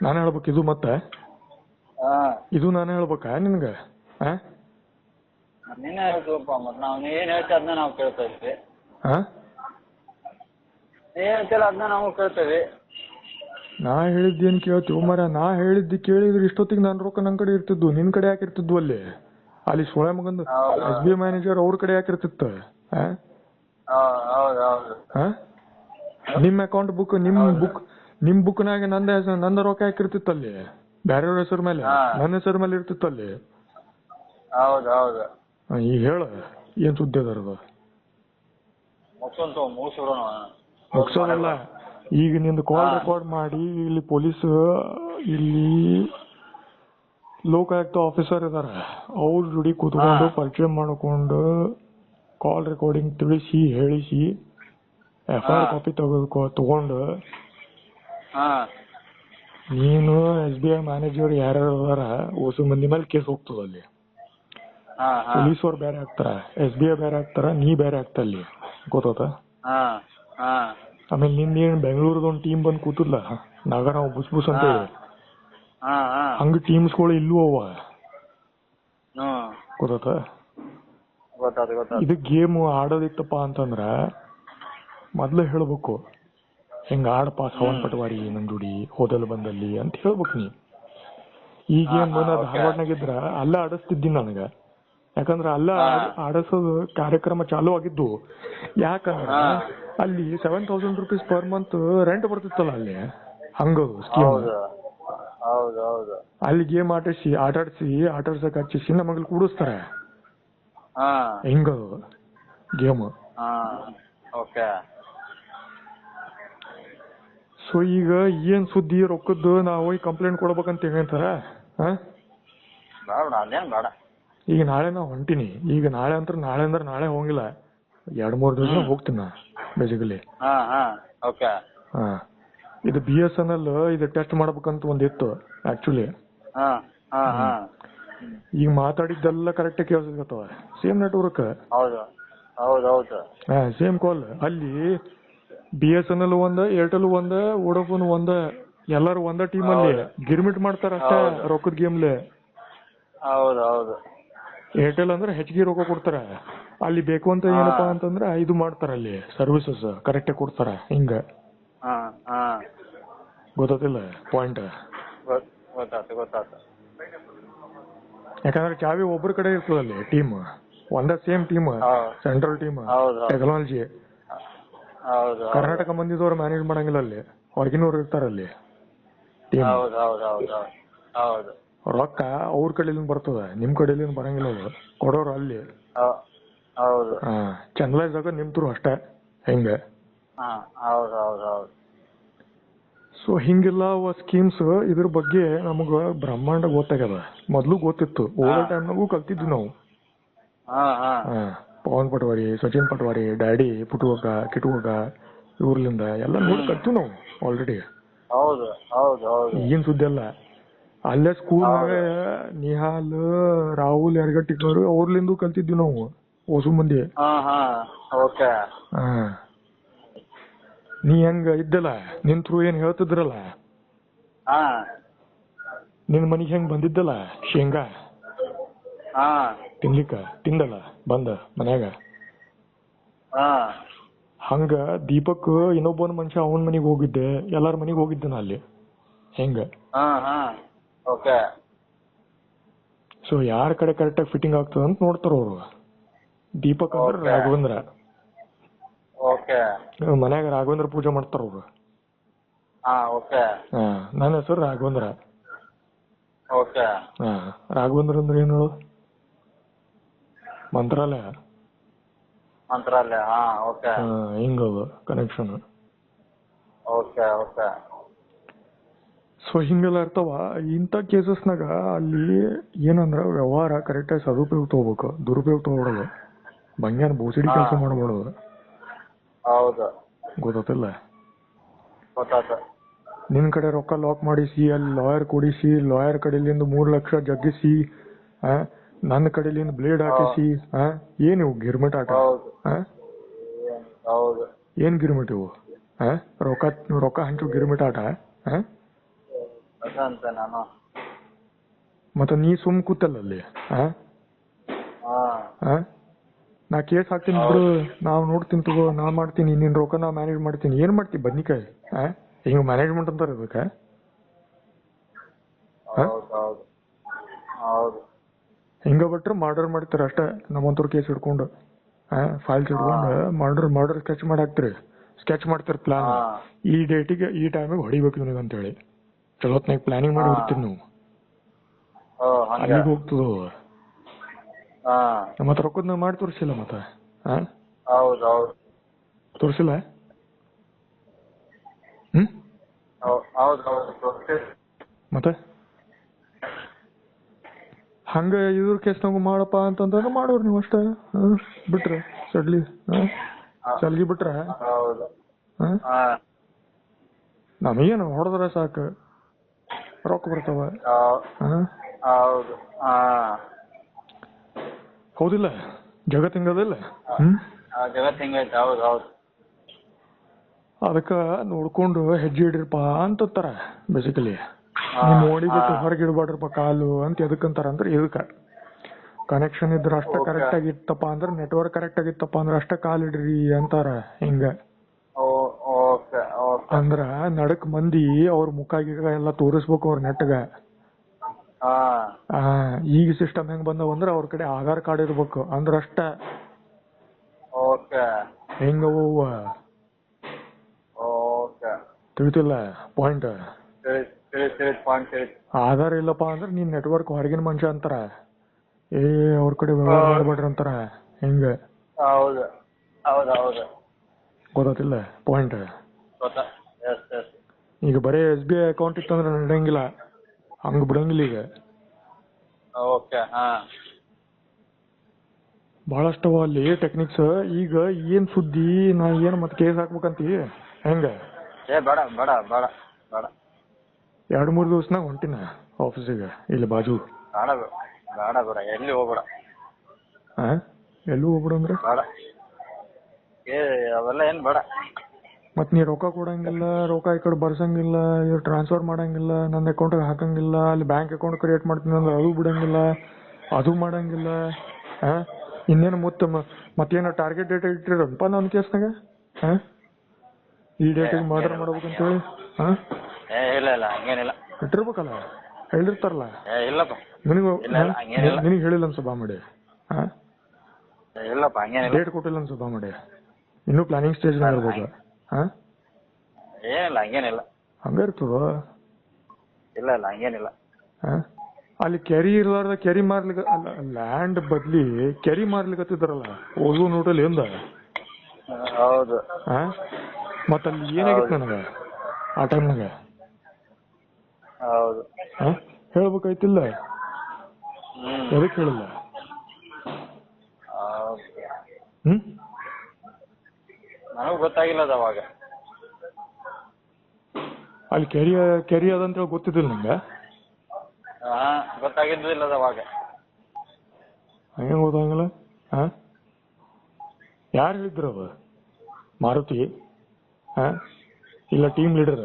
ನಾನು ಹೇಳ್ಬೇಕು ಇದು? ಮತ್ತೆ ಇದು ನಾನು ಹೇಳ್ಬೇಕಾ ನಿನ್ಗ? ನಾ ಹೇಳಿದ್ದೇನ್ ಕೇಳ್ತೀವಿ ಮರ? ನಾ ಹೇಳಿದ್ದು ಕೇಳಿದ್ರೆ ಇಷ್ಟೊತ್ತಿಗೆ ನಾನು ರೊಕ್ಕ ನನ್ ಕಡೆ ಇರ್ತಿದ್ವು, ನಿನ್ ಕಡೆ ಯಾಕಿರ್ತಿದ್ವು? ಅಲ್ಲಿ ಸೋಳೆ ಮಗಂದು SBI ಮ್ಯಾನೇಜರ್ ಅವ್ರ ಕಡೆ ಯಾಕಿರ್ತಿತ್ತು? ನಿಮ್ ಅಕೌಂಟ್ ಬುಕ್ ನಿಮ್ ಬುಕ್ನಾಗ ನಂದ ರೊಕ್ಕ ಯಾಕಿರ್ತಿತ್ತು ಅಲ್ಲಿ? ಬ್ಯಾರೆಯವ್ರ ಹೆಸರು ಮೇಲೆ, ನನ್ನ ಹೆಸರು ಮೇಲೆ ಇರ್ತಿತ್ತು ಅಲ್ಲಿ. ಈಗ ಹೇಳ ಏನ್ ಸುದ್ದಿ ಅದರದ? ಮುಗ್ಸೋದಲ್ಲ, ಈಗ ನಿಂದು ಕಾಲ್ ರೆಕಾರ್ಡ್ ಮಾಡಿ ಇಲ್ಲಿ ಪೊಲೀಸ್ ಇಲ್ಲಿ ಲೋಕಾಯುಕ್ತ ಆಫೀಸರ್ ಇದಾರ, ಅವ್ರ ಜೋಡಿ ಕೂತ್ಕೊಂಡು ಪರಿಚಯ ಮಾಡ್ಕೊಂಡು ಕಾಲ್ ರೆಕಾರ್ಡಿಂಗ್ ತಿಳಿಸಿ ಹೇಳಿಸಿ FIR ಕಾಪಿ ತಗೊಂಡು ನೀನು SBI ಮ್ಯಾನೇಜರ್ ಯಾರ್ಯಾರು ಅದಾರ ಹೊಸ ಮಂದಿ ಮೇಲೆ ಕೇಸ್ ಹೋಗ್ತದ ಅಲ್ಲಿ. ಪೊಲೀಸವ್ರು ಬೇರೆ ಆಗ್ತಾರ, SBI ಬೇರೆ ಆಗ್ತಾರ, ನೀ ಬೇರೆ ಆಗ್ತ ಅಲ್ಲಿ, ಗೊತ್ತ? ಆಮೇಲೆ ನಿಂದೇನು ಬೆಂಗಳೂರದ ಒಂದು ಟೀಮ್ ಬಂದ್ ಕೂತಿದ್ಲ ನಾಗರಾವ್ ಬುಸ್ ಅಂತ ಹೇಳಿ, ಹಂಗ ಟೀಮ್ಸ್ಗಳು ಇಲ್ಲೂ ಅವ, ಗೊತ್ತ? ಇದು ಗೇಮ್ ಆಡೋದಿತ್ತಪ್ಪ ಅಂತಂದ್ರ ಮೊದ್ಲು ಹೇಳ್ಬೇಕು, ಹೆಂಗ ಆಡಪ್ಪ ಸವನ್ ಪಟವಾರಿ ನಮ್ ದುಡಿ ಹೋದಲ್ ಬಂದಲ್ಲಿ ಅಂತ ಹೇಳ್ಬೇಕು ನೀ. ಈಗೇನ್ ಬಂದ ಧಾರವಾಡನಾಗಿದ್ರ ಅಲ್ಲ ಆಡಿಸ್ತಿದ್ದೀನಿ ನನಗ, ಯಾಕಂದ್ರ ಅಲ್ಲ ಆಡಿಸೋದು ಕಾರ್ಯಕ್ರಮ ಚಾಲೂ ಆಗಿದ್ದು. ಯಾಕಂದ್ರ ಅಲ್ಲಿ 7,000 ರೂಪೀಸ್ ಪರ್ ಮಂತ್ ರೆಂಟ್ ಬರ್ತಿತ್ತಲ್ಲ ಅಲ್ಲಿ, ಹಂಗದು ಸ್ಕೀಮ್. ಅಲ್ಲಿ ಗೇಮ್ ಆಟಾಡ್ಸಕ್ ಹಚ್ಚಿಸಿ ನಮಗ್ ಕೂಡಿಸ್ತಾರೆ, ಹಿಂಗದು ಗೇಮ್. ಸೊ ಈಗ ಏನ್ ಸುದ್ದಿ ರೊಕ್ಕದ್ದು ನಾವು ಹೋಗಿ ಕಂಪ್ಲೇಂಟ್ ಕೊಡ್ಬೇಕಂತ ಹೇಳ್ತಾರ. ಈಗ ನಾಳೆ ನಾ ಹೊಂಟಿನಿ, ಈಗ ನಾಳೆ ಅಂದ್ರೆ ನಾಳೆ ಹೋಗಿಲ್ಲ, 2-3 ದಿವಸ ಹೋಗ್ತೀನಿ ನಾ ಬೇಸಿಕಲಿ. ಇದು BSNL ಇದು ಟೆಸ್ಟ್ ಮಾಡ್ಬೇಕಂತ ಒಂದಿತ್ತು ಆಕ್ಚುಲಿ. ಈಗ ಮಾತಾಡಿದ್ದೆಲ್ಲ ಕರೆಕ್ಟ್ ಕೇಳಿಸ್ಕತ್ತವ, ಸೇಮ್ ನೆಟ್ವರ್ಕ್, ಸೇಮ್ ಕಾಲ್. ಅಲ್ಲಿ BSNL ಒಂದ, ಏರ್ಟೆಲ್ ಒಂದ, ವೋಡಾಫೋನ್ ಒಂದ, ಎಲ್ಲಾರು ಒಂದ ಟೀಮ್ ಅಲ್ಲಿ ಗಿರ್ಮಿಟ್ ಮಾಡ್ತಾರ ಅಷ್ಟೇ ರೊಕ್ಕದ ಗೇಮ್ಲೆ. ಏರ್ಟೆಲ್ ಅಂದ್ರೆ ಹೆಚ್ಚಿಗೆ ರೊಕ್ಕ ಕೊಡ್ತಾರ, ಅಲ್ಲಿ ಬೇಕು ಅಂತ ಏನಪ್ಪಾ ಅಂತಂದ್ರೆ ಇದು ಮಾಡ್ತಾರ, ಅಲ್ಲಿ ಸರ್ವಿಸಸ್ ಕರೆಕ್ಟ್ ಕೊಡ್ತಾರ, ಹಿಂಗ. ಗೊತ್ತಿಲ್ಲ ಪಾಯಿಂಟ್? ಯಾಕಂದ್ರೆ ಚಾವಿ ಒಬ್ಬರ ಕಡೆ ಇರ್ತದಲ್ಲಿ, ಟೀಮ್ ಒಂದ same team, central team technology. Karnataka ಮಂದಿದವ್ರು ಮ್ಯಾನೇಜ್ ಮಾಡಂಗಿಲ್ಲ ಅಲ್ಲಿ, ಹೊರಗಿನವ್ರು ಇರ್ತಾರಲ್ಲಿ ಟೀಮ್. ರೊಕ್ಕ ಅವ್ರ ಕಡೆಲಿಂದ ಬರ್ತದ, ನಿಮ್ ಕಡೆಲಿಂದ ಬರಂಗಿಲ್ಲ, ಅದು ಕೊಡೋರು ಅಲ್ಲಿ. ಚೆನ್ನಲೈಸ್ ಆಗ ನಿಮ್ತರು ಅಷ್ಟೇ, ಹೆಂಗ. ಸೊ ಹಿಂಗೆಲ್ಲ ಸ್ಕೀಮ್ಸ್, ಇದ್ರ ಬಗ್ಗೆ ನಮಗ ಬ್ರಹ್ಮಾಂಡ ಗೊತ್ತಾಗ್ಯದ. ಮೊದ್ಲು ಗೊತ್ತಿತ್ತು, ಓದೋ ಟೈಮ್ನಾಗೂ ಕಲ್ತಿದ್ವಿ ನಾವು. ಪವನ್ ಪಟವಾರಿ, ಸಚಿನ್ ಪಟವಾರಿ, ಡ್ಯಾಡಿ, ಪುಟುವಗ, ಕಿಟುವಗ, ಇವ್ರಲಿಂದ ಎಲ್ಲ ನೋಡಿ ಕಲ್ತೀವಿ ನಾವು ಆಲ್ರೆಡಿ. ಈಗಿನ ಸುದ್ದಿ ಅಲ್ಲ, ಅಲ್ಲೇ ಸ್ಕೂಲ್ನಾಗ ನಿಹಾಲ್, ರಾಹುಲ್ ಯರಗಟ್ಟಿನವರು ಅವ್ರಲಿಂದ ಕಲ್ತಿದ್ವಿ ನಾವು, ಹೊಸ ಮಂದಿ. ನೀ ಹೆಂಗ ಇದ್ದಲ್ಲ, ನಿನ್ ಥ್ರೂ ಏನ್ ಹೇಳ್ತಿದ್ರಲ್ಲ, ನಿನ್ ಮನಿಗ್ ಹೆಂಗ್ ಬಂದಿದ್ದಲ್ಲ ಶೇಂಗಾ ತಿನ್ಲಿಕ್ಕ, ತಿಂದಲ್ಲ ಬಂದ ಮನ್ಯಾಗ, ಹಂಗ ದೀಪಕ್ ಇನ್ನೊಬ್ಬನ ಮನುಷ್ಯ ಅವನ್ ಮನಿಗ್ ಹೋಗಿದ್ದೆ, ಎಲ್ಲಾರ ಮನಿಗ್ ಹೋಗಿದ್ದೆ ನಾ ಅಲ್ಲಿ, ಹೆಂಗ. ಸೊ ಯಾರ ಕಡೆ ಕರೆಕ್ಟ್ ಆಗಿ ಫಿಟ್ಟಿಂಗ್ ಆಗ್ತದ ಅಂತ ನೋಡ್ತಾರ ಅವ್ರು. ದೀಪಕ್ ಅಂದ್ರೆ ರಾಘವೇಂದ್ರ, ಮನ್ಯಾಗ ರಾಘವೇಂದ್ರ ಪೂಜೆ ಮಾಡ್ತಾರ ಅವ್ರು. ನನ್ನ ಹೆಸರು ರಾಘವೇಂದ್ರ. ರಾಘವೇಂದ್ರ ಅಂದ್ರೆ ಏನು ಹೇಳು? ಮಂತ್ರಾಲಯ. ಹಿಂಗದು ಕನೆಕ್ಷನ್. ಸೊ ಹಿಂಗೆಲ್ಲ ಇರ್ತಾವ. ಇಂಥ ಕೇಸಸ್ನಾಗ ಅಲ್ಲಿ ಏನಂದ್ರ ವ್ಯವಹಾರ ಕರೆಕ್ಟ್ ಆಗಿ ಸದುಪಯೋಗ ತಗೋಬೇಕು, ದುರುಪಯೋಗ ತಗೋಬಿಡೋದು, ಬಂಗ್ಯಾನ ಬೋಸಿಡಿ ಕೆಲಸ ಮಾಡ್ಬಿಡೋದು. ಗೊತ್ತಿಲ್ಲ? ನಿನ್ ಕಡೆ ರೊಕ್ಕ ಲಾಕ್ ಮಾಡಿಸಿ, ಅಲ್ಲಿ ಲಾಯರ್ ಕೊಡಿಸಿ, ಲಾಯರ್ ಕಡೆಲಿಂದ 3 ಲಕ್ಷ ಜಗ್ಗಿಸಿ, ನನ್ನ ಕಡೆಲಿಂದ ಬ್ಲೇಡ್ ಹಾಕಿಸಿ, ಏನ್ ಇವು ಗಿರ್ಮಿಟ್ ಆಟ? ಏನ್ ಗಿರ್ಮಿಟ್ ಇವು? ರೊಕ್ಕ ಹಂಚು ಗಿರ್ಮಿಟ್ ಆಟ? ಮತ್ತ ನೀ ಸುಮ್ ಕೂತಲ್ಲ ಅಲ್ಲಿ. ನಾ ಕೇಸ್ ಹಾಕ್ತೀನಿ ಬಿಡು, ನಾವ್ ನೋಡ್ತೀನಿ ತಗೋ, ನಾ ಮಾಡ್ತೀನಿ, ನಿನ್ ರೊಕ್ಕ ನಾ ಮ್ಯಾನೇಜ್ ಮಾಡ್ತೀನಿ. ಏನ್ ಮಾಡ್ತಿ ಬದ್ನಿಕಾಯಿ? ಹಿಂಗ ಮ್ಯಾನೇಜ್ಮೆಂಟ್ ಅಂತಾರ ಇದಕ್ಕ? ಹಿಂಗ ಬಿಟ್ರೆ ಮರ್ಡರ್ ಮಾಡ್ತಾರ ಅಷ್ಟೇ, ನಮ್ಮಂತವ್ರ ಕೇಸ್ ಹಿಡ್ಕೊಂಡು, ಫೈಲ್ಸ್ ಹಿಡ್ಕೊಂಡು ಮರ್ಡರ್ ಸ್ಕೆಚ್ ಮಾಡಿ ಹಾಕ್ತಿರಿ, ಸ್ಕೆಚ್ ಮಾಡ್ತಿರ್ ಪ್ಲಾನ್. ಈ ಡೇಟಿಗೆ ಈ ಟೈಮಿಗೆ ಹೊಡಿಬೇಕು ಇವನಿಗೆ ಅಂತೇಳಿ ಚಲೋತ್ನಾಗ ಪ್ಲಾನಿಂಗ್ ಮಾಡಿ ಹೊಡಿತೀರಿ ನೀವು. ಅಲ್ಲಿಗೆ ಹೋಗ್ತದ. ಮತ್ತ ರೊಕ್ಕದ ಮಾಡಿ ತೋರಿಸಿಲ್ಲ, ಮತ್ತ ತೋರಿಸಿಲ್ಲ. ಹೌದು ಹೌದು. ಮತ್ತೆ ಹಂಗ ಇದ್ರ ಕೇಸ್ನಾಗ ಮಾಡಪ್ಪ ಅಂತಂದ್ರೆ ಮಾಡೋರು ನೀವು ಅಷ್ಟೇ. ಬಿಟ್ರೆ ಸಲ್ಗಿ ಬಿಟ್ರೆ ಹೌದು. ನಮಗೇನು ಹೊಡೆದ್ರೆ ಸಾಕು ರೊಕ್ಕ ಬರ್ತಾವ. ಹೌದು. ಹೌದಿಲ್ಲ, ಜಗತ್ ಹಿಂಗದಿಲ್ಲ. ಜಗತ್ ಹಿಂಗೈತೆ. ಹೌದು ಹೌದು. ಅದಕ್ಕ ನೋಡ್ಕೊಂಡು ಹೆಜ್ಜೆ ಇಡಿರಪ್ಪ ಅಂತಾರ ಬೇಸಿಕಲಿ. ನಿಮ್ ಓಡಿ ಬಿಟ್ಟು ಹೊರಗೆ ಇಡಬಾಡ್ರಪ್ಪ ಕಾಲು ಅಂತ ಎದಕ್ಕಂತಾರ ಅಂದ್ರೆ ಇದಕ್ಕ ಕನೆಕ್ಷನ್ ಇದ್ರ ಅಷ್ಟ ಕರೆಕ್ಟ್ ಆಗಿತ್ತಪ್ಪ ಅಂದ್ರೆ, ನೆಟ್ವರ್ಕ್ ಕರೆಕ್ಟ್ ಆಗಿತ್ತಪ್ಪ ಅಂದ್ರೆ ಅಷ್ಟ ಕಾಲ್ ಇಡ್ರಿ ಅಂತಾರ. ಹಿಂಗ ಅಂದ್ರ ನಡಕ್ ಮಂದಿ ಅವ್ರ ಮುಖ ಗೀಗ ಎಲ್ಲ ತೋರಿಸ್ಬೇಕು ಅವ್ರ ನೆಟ್ಗ. ಈಗ ಸಿಸ್ಟಮ್ ಹೆಂಗ್ ಬಂದವ ಅಂದ್ರೆ ಅವ್ರ ಕಡೆ ಆಧಾರ್ ಕಾರ್ಡ್ ಇರ್ಬೇಕು ಅಂದ್ರ ಅಷ್ಟ. ಹೆಂಗವ ತಿಳಿತಿಲ್ಲ ಪಾಯಿಂಟ್. ಆಧಾರ್ ಇಲ್ಲಪ್ಪ ಅಂದ್ರೆ ನೀನ್ ನೆಟ್ವರ್ಕ್ ಹೊರಗಿನ ಮನುಷ್ಯ ಅಂತಾರ. ಅವ್ರ ಕಡೆ ವ್ಯವಹಾರ ಮಾಡ್ಬೇಡ್ರಿ ಅಂತಾರ. ಹಿಂಗ ಗೊತ್ತಿಲ್ಲ ಪಾಯಿಂಟ್. ಈಗ ಬರೇ SBI ಅಕೌಂಟ್ ಇತ್ತಂದ್ರೆ ನಡೆಯಂಗಿಲ್ಲ, ಹಂಗ ಬಿಡಂಗಿಲ್ಲ ಈಗ. ಬಹಳಷ್ಟವ ಅಲ್ಲಿ ಟೆಕ್ನಿಕ್ಸ್. ಈಗ ಏನ್ ಸುದ್ದಿ, ನಾ ಏನ್ ಮತ್ತೆ ಕೇಸ್ ಹಾಕ್ಬೇಕಂತಿ ಹೆಂಗ? 2-3 ದಿವಸನಾಗ ಹೊಂಟಿನ ಆಫೀಸಿಗೆ ಇಲ್ಲಿ ಬಾಜು. ಎಲ್ಲಿ ಹೋಗ್ಬೇಡ. ಎಲ್ಲೂ ಹೋಗ್ಬಿಡ ಅಂದ್ರೆ ಅವೆಲ್ಲ ಏನ್ ಬೇಡ. ಮತ್ ನೀ ರೊಕ್ಕ ಕೊಡಂಗಿಲ್ಲ, ರೊಕ್ಕ ಈ ಕಡೆ ಬರ್ಸಂಗಿಲ್ಲ, ಇವ್ರು ಟ್ರಾನ್ಸ್ಫರ್ ಮಾಡಂಗಿಲ್ಲ, ನನ್ನ ಅಕೌಂಟ್ಗೆ ಹಾಕಂಗಿಲ್ಲ, ಅಲ್ಲಿ ಬ್ಯಾಂಕ್ ಅಕೌಂಟ್ ಕ್ರಿಯೇಟ್ ಮಾಡ್ತೀನಿ ಅಂದ್ರೆ ಅದು ಬಿಡಂಗಿಲ್ಲ, ಅದು ಮಾಡಂಗಿಲ್ಲ. ಇನ್ನೇನು ಮತ್ತೇನೋ ಟಾರ್ಗೆಟ್ ಡೇಟ್ ಇಟ್ಟಿರಪ್ಪ ನನ್ನ ಕೇಸ್ನಾಗ. ಈ ಡೇಟಿಗೆ ಮರ್ಡರ್ ಮಾಡ್ಬೇಕಂತ ಹೇಳಿ ಇಟ್ಟಿರ್ಬೇಕಲ್ಲ, ಹೇಳಿರ್ತಾರಲ್ಲ. ನಿನಗೆ ಹೇಳಿಲ್ಲ ಅನ್ಸ ಬಾ ಮಾಡಿ. ಡೇಟ್ ಕೊಟ್ಟಿಲ್ಲ ಅನ್ಸ ಬಾ ಮಾಡಿ. ಇನ್ನೂ ಪ್ಲಾನಿಂಗ್ ಸ್ಟೇಜ್ ಇರ್ಬೇಕು. ಹಂಗ ಇರ್ತದ. ಅಲ್ಲಿ ಕೆರಿ ಇರ್ಲಾರ್ದ ಕೆರಿ ಮಾರ್ಲಿಕ್ಕೆ, ಲ್ಯಾಂಡ್ ಬದ್ಲಿ ಕೆರಿ ಮಾರ್ಲಿಕ್ಕತ್ತಿದಾರಲ್ಲ ಓದು ನೋಟಲ್ಲಿ ಎಂದ. ಮತ್ತಲ್ಲಿ ಏನಾಗಿತ್ತು ನನಗ ಆ ಟೈಮ್ನಾಗ ಹೇಳ್ಬೇಕಾಯ್ತಿಲ್ಲ. ಎದಕ್ ಹೇಳಿಲ್ಲ? ನನಗೂ ಗೊತ್ತಾಗಿಲ್ಲ ಅವಾಗ. ಅಲ್ಲಿ ಕೆರಿ ಅದಂತ ಗೊತ್ತಿದ್ದಿಲ್ಲ ನಂಗೆ. ಗೊತ್ತಾಗಿದ್ದಿಲ್ಲ ಅವಾಗ. ಹಂಗೆ ಗೊತ್ತಾಗಲ್ಲ. ಯಾರು ಹೇಳಿದ್ರು ಅವ? ಮಾರುತಿ ಇಲ್ಲ ಟೀಮ್ ಲೀಡರ್?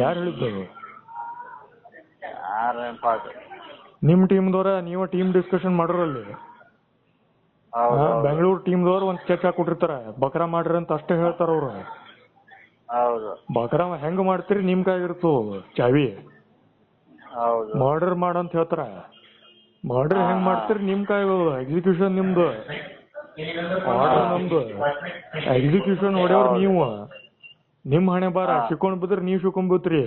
ಯಾರು ಹೇಳಿದ್ದವು? ನಿಮ್ ಟೀಮ್ದವ್ರ? ನೀವ ಟೀಮ್ ಡಿಸ್ಕಷನ್ ಮಾಡೋರಲ್ಲಿ ಬೆಂಗಳೂರು ಟೀಮ್ದವ್ರು ಒಂದ್ ಸ್ಕೆಚ್ ಹಾಕೊಟ್ಟಿರ್ತಾರ, ಬಕ್ರಾ ಮಾಡ್ರಿ ಅಂತ ಅಷ್ಟೇ ಹೇಳ್ತಾರ ಅವ್ರು. ಬಕ್ರಾ ಹೆಂಗ್ ಮಾಡ್ತೀರಿ ನಿಮ್ ಕಾಯಿಗಿರ್ತು ಚಾವಿ. ಮರ್ಡರ್ ಮಾಡಂತ ಹೇಳ್ತಾರ, ಮರ್ಡರ್ ಹೆಂಗ್ ಮಾಡ್ತೀರಿ ನಿಮ್ ಕಾಯಿ. ಎಕ್ಸಿಕ್ಯೂಷನ್ ನಿಮ್ದು, ಆರ್ಡರ್ ನಮ್ದು. ಎಕ್ಸಿಕ್ಯೂಷನ್ ಹೊಡೆಯವ್ರು ನೀವು. ನಿಮ್ ಹಣೆ ಬಾರ ಶಿಕೊಂಡ್ ಬಿದ್ರಿ ನೀವ್ ಶಿಕೊಂಡ್ ಬಿತ್ರಿ.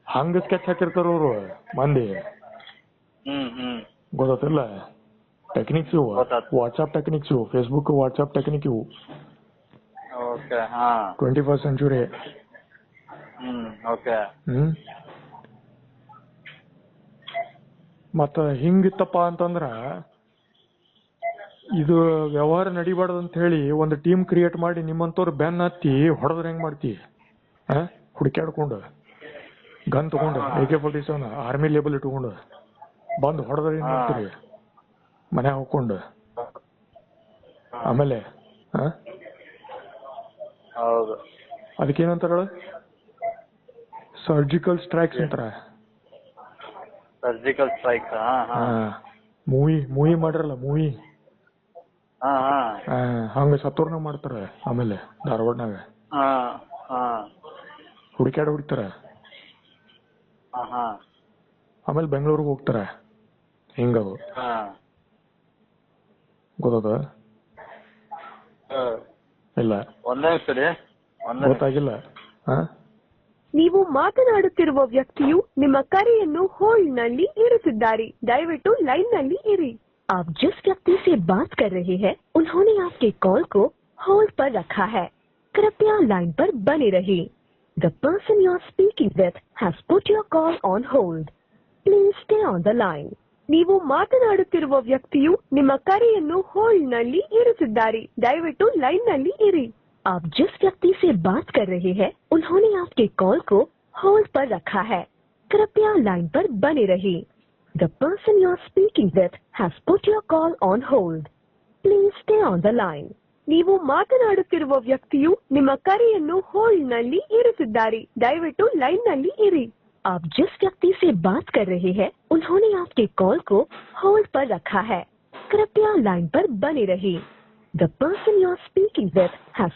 ಹಂಗ ಸ್ಕೆಚ್ ಹಾಕಿರ್ತಾರ ಅವ್ರು ಮಂದಿ. ಗೊತ್ತಿಲ್ಲ ಟೆಕ್ನಿಕ್ಸ್ ಇವು, ವಾಟ್ಸ್ಆಪ್ ಟೆಕ್ನಿಕ್ಸ್ ಇವು, ಫೇಸ್ಬುಕ್ ವಾಟ್ಸ್ಆಪ್ ಟೆಕ್ನಿಕ್ ಇವು. 21st century. ಮತ್ತ ಹಿಂಗಿತ್ತಪ್ಪ ಅಂತಂದ್ರ ಇದು ವ್ಯವಹಾರ ನಡಿಬಾರ್ದು ಅಂತ ಹೇಳಿ ಒಂದು ಟೀಮ್ ಕ್ರಿಯೇಟ್ ಮಾಡಿ ನಿಮ್ಮಂತವ್ರು ಬೆನ್ ಹತ್ತಿ ಹೊಡೆದ್ರೆ ಹೆಂಗ್ ಮಾಡ್ತಿ? ಹುಡುಕ್ಯಾಡ್ಕೊಂಡು ಗನ್ ತಗೊಂಡು AK-47 ಆರ್ಮಿ ಲೇಬಲ್ ಇಟ್ಕೊಂಡು ಬಂದು ಹೊಡೆದ್ರೆ ಏನ್ ಮಾಡ್ತೀರಿ? ಮನೆ ಹೋಗ್ಕೊಂಡು. ಆಮೇಲೆ ಅದಕ್ಕೇನಂತಾರ? ಸರ್ಜಿಕಲ್ ಸ್ಟ್ರೈಕ್ಸ್ ಅಂತಾರ. Surgical strikes. ಮೂವಿ ಮಾಡ್ರಲ್ಲ ಮೂವಿ, ಹಂಗ ಸತ್ತೂರ್ನಾಗ ಮಾಡ್ತಾರ. ಆಮೇಲೆ ಧಾರವಾಡನಾಗ ಹುಡುಕ್ಯಾಡ. ಆಮೇಲೆ ಬೆಂಗಳೂರಿಗೆ ಹೋಗ್ತಾರ. ಹಿಂಗದು ಗೊತ್ತದ ಇಲ್ಲ? ಗೊತ್ತಾಗಿಲ್ಲ. ನೀವು ಮಾತನಾಡುತ್ತಿರುವ ವ್ಯಕ್ತಿಯು ನಿಮ್ಮ ಕರೆಯನ್ನು ಹೋಲ್ಡ್ ನಲ್ಲಿ ಇರಿಸಿದ್ದಾರೆ. ದಯವಿಟ್ಟು ಲೈನ್ ನಲ್ಲಿ ಇರಿ. आप जिस व्यक्ति से बात कर रहे हैं उन्होंने आपके कॉल को होल्ड पर रखा है, कृपया लाइन पर बने रहिए। The person you are speaking with has put your call on hold. Please stay on the line. ನೀವು ಮಾತನಾಡುತ್ತಿರುವ ವ್ಯಕ್ತಿಯು ನಿಮ್ಮ ಕರೆಯನ್ನು ಹೋಲ್ಡ್ ನಲ್ಲಿ ಇರಿಸಿದ್ದಾರೆ, ದಯವಿಟ್ಟು ಲೈನ್ ನಲ್ಲಿ ಇರಿ। आप जिस व्यक्ति से बात कर रहे हैं उन्होंने आपके कॉल को होल्ड पर रखा है, कृपया लाइन पर बने रहिए। The person you are speaking with has put your call on hold. Please stay on the line. ನೀವು ಮಾತನಾಡುತ್ತಿರುವ ವ್ಯಕ್ತಿಯು ನಿಮ್ಮ ಕರೆಯನ್ನು ಹೋಲ್ಡ್ ನಲ್ಲಿ ಇರಿಸಿದ್ದಾರೆ, ದಯವಿಟ್ಟು ಲೈನ್ ನಲ್ಲಿ ಇರಿ। आप जिस व्यक्ति से बात कर रहे हैं उन्होंने आपके कॉल को होल्ड पर रखा है, कृपया लाइन पर बने रहिए। The person you are speaking with has